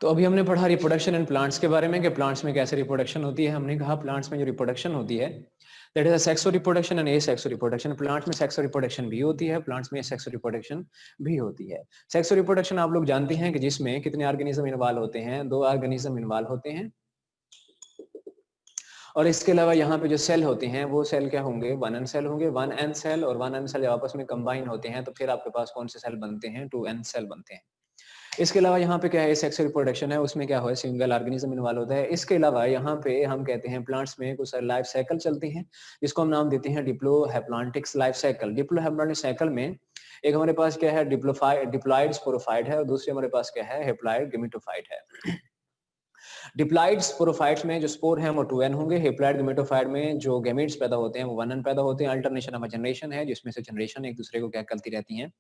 तो अभी हमने पढ़ा रिप्रोडक्शन इन प्लांट्स के बारे में कि प्लांट्स में कैसे रिप्रोडक्शन होती है। हमने कहा प्लांट्स में जो रिप्रोडक्शन होती है that is a sexual reproduction and asexual reproduction. Plants में सेक्सुअल रिप्रोडक्शन भी होती है, प्लांट्स में सेक्सुअल रिप्रोडक्शन भी होती है। सेक्सुअल रिप्रोडक्शन आप लोग जानते हैं कि जिसमें कितने ऑर्गेनिज्म इन्वॉल्व होते हैं, 2 ऑर्गेनिज्म इन्वॉल्व होते हैं। और इसके अलावा यहाँ पे जो सेल होते हैं वो सेल क्या होंगे, वन एन सेल होंगे। वन एन सेल और वन एन सेल जब आपस में कंबाइन होते हैं तो फिर आपके पास कौन से सेल बनते हैं, टू एन सेल बनते हैं। इसके अलावा यहाँ पे क्या है, सेक्सुअल रिप्रोडक्शन है, उसमें क्या हो, सिंगल ऑर्गेनिज्म इन्वॉल्व होता है। इसके अलावा यहाँ पे हम कहते हैं प्लांट्स में कुछ लाइफ साइकिल चलती हैं, जिसको हम नाम देते हैं डिप्लोहैप्लॉन्टिक्स लाइफ साइकिल। डिप्लोहैप्लॉन्टिक साइकिल में एक हमारे पास क्या है, डिप्लॉइड स्पोरोफाइट है और दूसरे हमारे पास क्या है, हैप्लॉइड गेमेटोफाइट है। डिप्लॉइड स्पोरोफाइट्स में जो स्पोर हैं वो 2n होंगे। हैप्लॉइड गेमेटोफाइट में जो गैमेट्स पैदा होते हैं वो 1n पैदा होते हैं। अल्टरनेशन ऑफ जनरेशन है, जिसमें से जनरेशन एक दूसरे को क्या करती रहती हैं,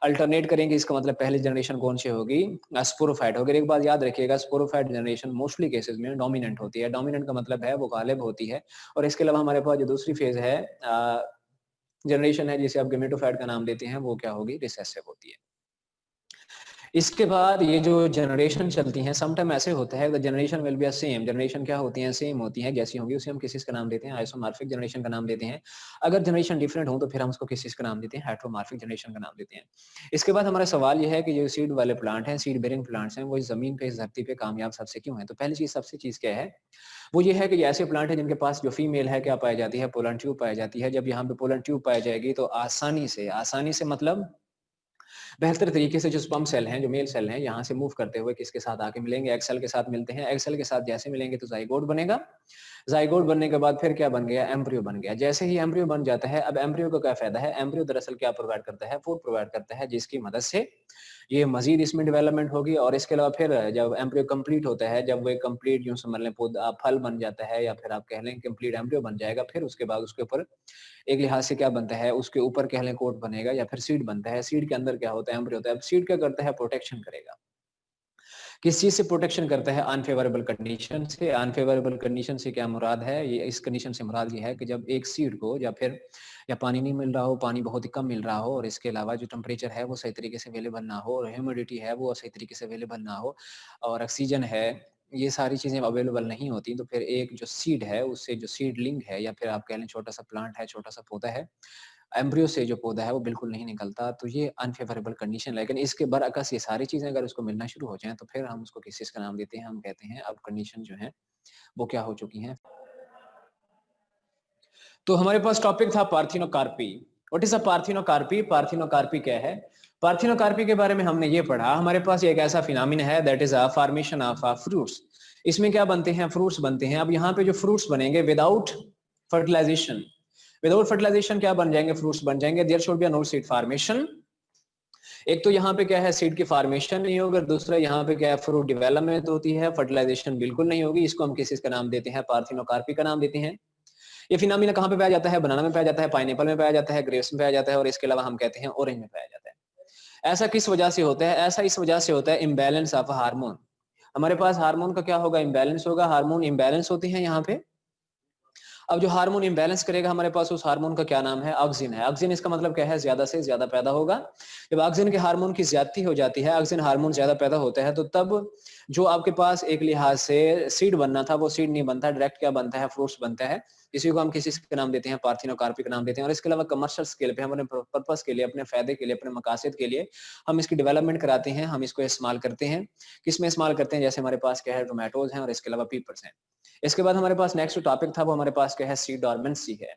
अल्टरनेट करेंगे। इसका मतलब पहली जनरेशन कौन सी होगी, स्पोरोफाइट होगी। एक बात याद रखिएगा, स्पोरोफाइट जनरेशन मोस्टली केसेस में डोमिनेंट होती है। डोमिनेंट का मतलब है वो गालिब होती है। और इसके अलावा हमारे पास जो दूसरी फेज है जनरेशन है, जिसे आप गेमेटोफाइट का नाम देते हैं, वो क्या होगी, रिसेसिव होती है। इसके बाद ये जो जनरेशन चलती हैं, समटाइम ऐसे होता है the generation will be same. Generation क्या होती हैं, सेम होती हैं, जैसी होंगी उसे हम किस का नाम देते हैं, आइसोमॉर्फिक जनरेशन का नाम देते हैं। अगर जनरेशन डिफरेंट हो तो फिर हम उसको किस का नाम देते हैं, हेटेरोमॉर्फिक जनरेशन का नाम देते हैं। इसके बाद हमारा सवाल ये है कि जो सीड वाले प्लांट हैं, सीड बेरिंग प्लांट्स हैं, वो इस जमीन पे, इस धरती पे कामयाब सबसे क्यों है। तो पहली चीज, सबसे चीज क्या है, वो ये है कि ये ऐसे प्लांट है जिनके पास जो फीमेल है क्या पाई जाती है, पोलन ट्यूब पाई जाती है। जब यहाँ पे पोलन ट्यूब पाई जाएगी तो आसानी से मतलब बेहतर तरीके से जो स्पर्म सेल हैं, जो मेल सेल हैं, यहाँ से मूव करते हुए किसके साथ आके मिलेंगे, एग सेल के साथ मिलते हैं। एग सेल के साथ जैसे मिलेंगे तो जाइगोट बनेगा। जाइगोट बनने के बाद फिर क्या बन गया, एम्ब्रियो बन गया। जैसे ही एम्ब्रियो बन जाता है, अब एम्ब्रियो को क्या फायदा है, एम्ब्रियो दरअसल क्या प्रोवाइड करता है, फूड प्रोवाइड करता है, जिसकी मदद से ये मजीद इसमें डेवलपमेंट होगी। और इसके अलावा फिर जब एम्ब्रियो कंप्लीट होता है, जब वो कंप्लीट यूं समझ लें पौधा फल बन जाता है, या फिर आप कह लें कंप्लीट एम्ब्रियो बन जाएगा, फिर उसके बाद उसके ऊपर एक लिहाज से क्या बनता है, उसके ऊपर कह लें कोट बनेगा या फिर सीड बनता है। सीड के अंदर क्या होता है, एम्ब्रियो होता है। अब सीड क्या करता है, प्रोटेक्शन करेगा। किस चीज से प्रोटेक्शन करता है, अनफेवरेबल कंडीशन से। अनफेवरेबल कंडीशन से क्या मुराद है, ये इस कंडीशन से मुराद ये है कि जब एक सीड को या पानी नहीं मिल रहा हो, पानी बहुत ही कम मिल रहा हो, और इसके अलावा जो टेम्परेचर है वो सही तरीके से अवेलेबल ना हो, और ह्यूमिडिटी है वो सही तरीके से अवेलेबल ना हो, और ऑक्सीजन है, ये सारी चीजें अवेलेबल नहीं होती, तो फिर एक जो सीड है, उससे जो सीडलिंग है, या फिर आप कह लें छोटा सा प्लांट है, छोटा सा पौधा है, एम्ब्रियो से जो पौधा है वो बिल्कुल नहीं निकलता। तो ये अनफेवरेबल कंडीशन। लेकिन इसके बरअक्स ये सारी चीजें अगर उसको मिलना शुरू हो जाएं तो फिर हम उसको किस चीज का नाम देते हैं, हम कहते हैं अब कंडीशन जो है वो क्या हो चुकी हैं। तो हमारे पास टॉपिक था parthenocarpy. What is a parthenocarpy, parthenocarpy क्या है। पार्थिनोकार्पी के बारे में हमने ये पढ़ा, हमारे पास एक ऐसा फिनोमिना है that is a formation of fruits. इसमें क्या बनते हैं, फ्रूट्स बनते हैं। अब यहाँ पे जो फ्रूट्स बनेंगे विदाउट फर्टिलाइजेशन, विदाउट फर्टिलाइजेशन क्या बन जाएंगे, फ्रूट्स बन जाएंगे। There should be no seed formation. एक तो यहाँ पे क्या है, सीड की फॉर्मेशन नहीं होगा, दूसरा यहाँ पे क्या है, फ्रूट डेवलपमेंट होती है, फर्टिलाइजेशन बिल्कुल नहीं होगी। इसको हम किस चीज का नाम देते हैं, पार्थिनोकार्पी का नाम देते हैं। ये फिनोमिना कहाँ पे पाया जाता है, बनाना में पाया जाता है, पाइनएप्पल में पाया जाता है, ग्रेप्स में पाया जाता है, और इसके अलावा हम कहते हैं ऑरेंज में पाया जाता है। ऐसा किस वजह से होता है, ऐसा इस वजह से होता है इम्बैलेंस ऑफ हार्मोन। हमारे पास हार्मोन का क्या होगा, इम्बैलेंस होगा। हार्मोन इम्बैलेंस होते हैं यहाँ पे। अब जो हार्मोन इम्बैलेंस करेगा हमारे पास, उस हार्मोन का क्या नाम है, ऑक्सिन है। ऑक्सिन इसका मतलब क्या है, ज्यादा से ज्यादा पैदा होगा। जब ऑक्सिन के हार्मोन की ज्यादती हो जाती है, ऑक्सिन हार्मोन ज्यादा पैदा होता है, तो तब जो आपके पास एक लिहाज से सीड बनना था वो सीड नहीं बनता, डायरेक्ट क्या बनता है, फ्रूट्स बनता है। इसी को हम किसी का नाम देते हैं, पार्थिनोकार्पी का नाम देते हैं। और इसके अलावा कमर्शियल स्केल पे हम अपने पर्पस के लिए, अपने फायदे के लिए, अपने मकासद के लिए हम इसकी डेवलपमेंट कराते हैं, हम इसको इस्तेमाल करते हैं। किस में इस्तेमाल करते हैं, जैसे हमारे पास क्या है, टोमेटोज हैं, और इसके अलावा पीपर्स हैं। इसके बाद हमारे पास नेक्स्ट टॉपिक था, वो हमारे पास क्या है, सीड डॉर्मेंसी है।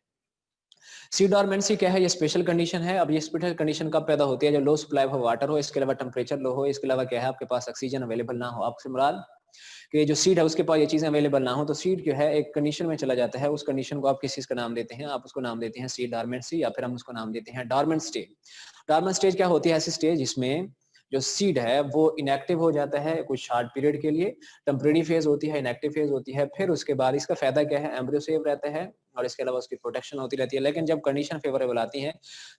सीड डॉर्मेंसी क्या है, ये स्पेशल कंडीशन है। अब ये स्पेशल कंडीशन कब पैदा होती है, जब लो सप्लाई ऑफ वाटर हो, इसके अलावा टेम्परेचर लो हो, इसके अलावा क्या है, आपके पास ऑक्सीजन अवेलेबल ना हो। आपसे मुराद कि जो सीड है उसके पास ये चीजें अवेलेबल ना हो, तो सीड जो है एक कंडीशन में चला जाता है। उस कंडीशन को आप किस चीज का नाम देते हैं, आप उसको नाम देते हैं सीड डॉर्मेंसी, या फिर हम उसको नाम देते हैं डॉर्मेंट स्टेज। डॉर्मेंट स्टेज क्या होती है, ऐसी स्टेज जिसमें जो सीड है वो इनएक्टिव हो जाता है कुछ शॉर्ट पीरियड के लिए। टेम्परेरी फेज होती है, इनएक्टिव फेज होती है। फिर उसके बाद इसका फायदा क्या है, एम्ब्रियो सेव रहता है, और इसके अलावा उसकी प्रोटेक्शन होती रहती है। लेकिन जब कंडीशन फेवरेबल आती है,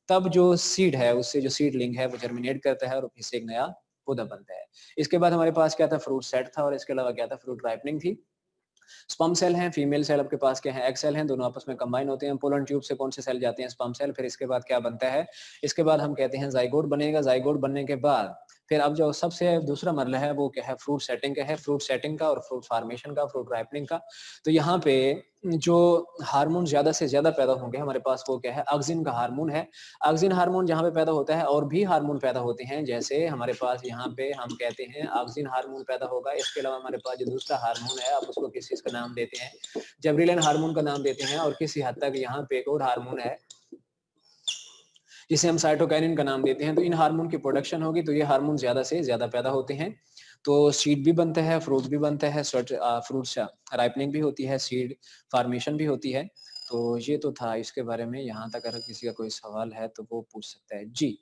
तब जो सीड है, उससे जो सीडलिंग है वो जर्मिनेट करता है, और फिर से एक नया पौधा बनता है। इसके बाद हमारे पास क्या था, फ्रूट सेट था, और इसके अलावा क्या था, फ्रूट राइपनिंग थी। स्पर्म सेल हैं, फीमेल सेल आपके पास क्या है, एग सेल हैं, दोनों आपस में कंबाइन होते हैं। पोलन ट्यूब से कौन से सेल जाते हैं, स्पर्म सेल। फिर इसके बाद क्या बनता है, इसके बाद हम कहते हैं जाइगोट बनेगा। जाइगोट बनने के बाद फिर अब जो सबसे दूसरा मरला है वो क्या है, फ्रूट सेटिंग का है, फ्रूट सेटिंग का और फ्रूट फार्मेशन का, फ्रूट राइपनिंग का। तो यहाँ पे जो हार्मोन ज़्यादा से ज़्यादा पैदा होंगे हमारे पास वो क्या है, ऑक्सिन का हार्मोन है। ऑक्सिन हार्मोन जहाँ पे पैदा होता है और भी हार्मोन पैदा होते हैं, जैसे हमारे पास यहाँ पे हम कहते हैं ऑक्सिन हार्मोन पैदा होगा। इसके अलावा हमारे पास जो दूसरा हार्मोन है, आप उसको किस चीज़ का नाम देते हैं, जबरीलन हार्मोन का नाम देते हैं। और किसी हद तक यहाँ पे एक और हार्मोन है जिसे हम साइटोकाइनिन का नाम देते हैं। तो इन हार्मोन की प्रोडक्शन होगी तो ये हार्मोन ज़्यादा से ज़्यादा पैदा होते हैं। तो सीड भी बनता है, फ्रूट भी बनता है, फ्रूट्स राइपनिंग भी होती है, सीड फॉर्मेशन भी होती है। तो ये तो था इसके बारे में। यहाँ तक अगर किसी का कोई सवाल है तो वो पूछ सकता है। जी।